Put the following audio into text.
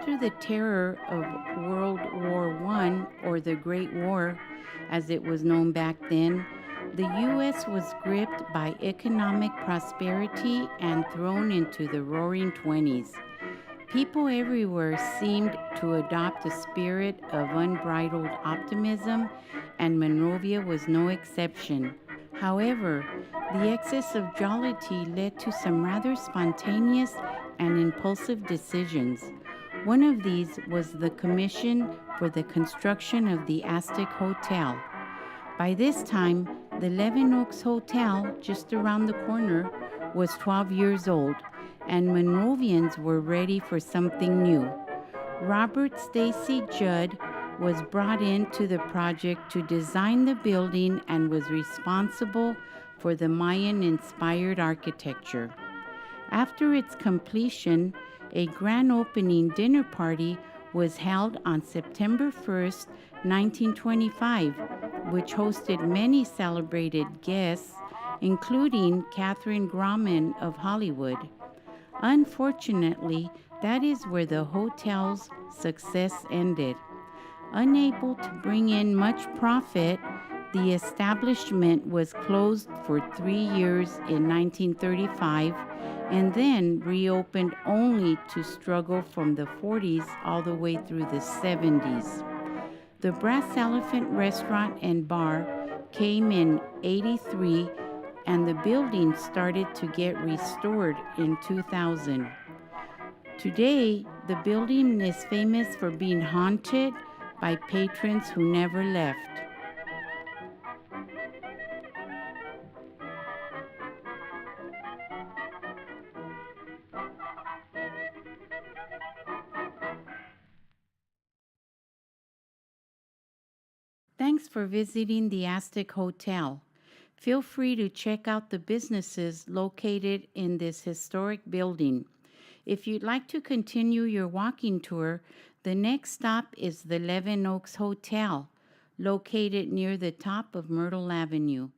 After the terror of World War I, or the Great War, as it was known back then, the U.S. was gripped by economic prosperity and thrown into the roaring 20s. People everywhere seemed to adopt a spirit of unbridled optimism, and Monrovia was no exception. However, the excess of jollity led to some rather spontaneous and impulsive decisions. One of these was the commission for the construction of the Aztec Hotel. By this time, the Levin Oaks Hotel, just around the corner, was 12 years old, and Monrovians were ready for something new. Robert Stacy Judd was brought into the project to design the building and was responsible for the Mayan-inspired architecture. After its completion, a grand opening dinner party was held on September 1st, 1925, which hosted many celebrated guests, including Katharine Grauman of Hollywood. Unfortunately, that is where the hotel's success ended. Unable to bring in much profit, the establishment was closed for 3 years in 1935 and then reopened only to struggle from the 40s all the way through the 70s. The Brass Elephant Restaurant and Bar came in '83, and the building started to get restored in 2000. Today, the building is famous for being haunted by patrons who never left. Thanks for visiting the Aztec Hotel. Feel free to check out the businesses located in this historic building. If you'd like to continue your walking tour, the next stop is the Levin Oaks Hotel, located near the top of Myrtle Avenue.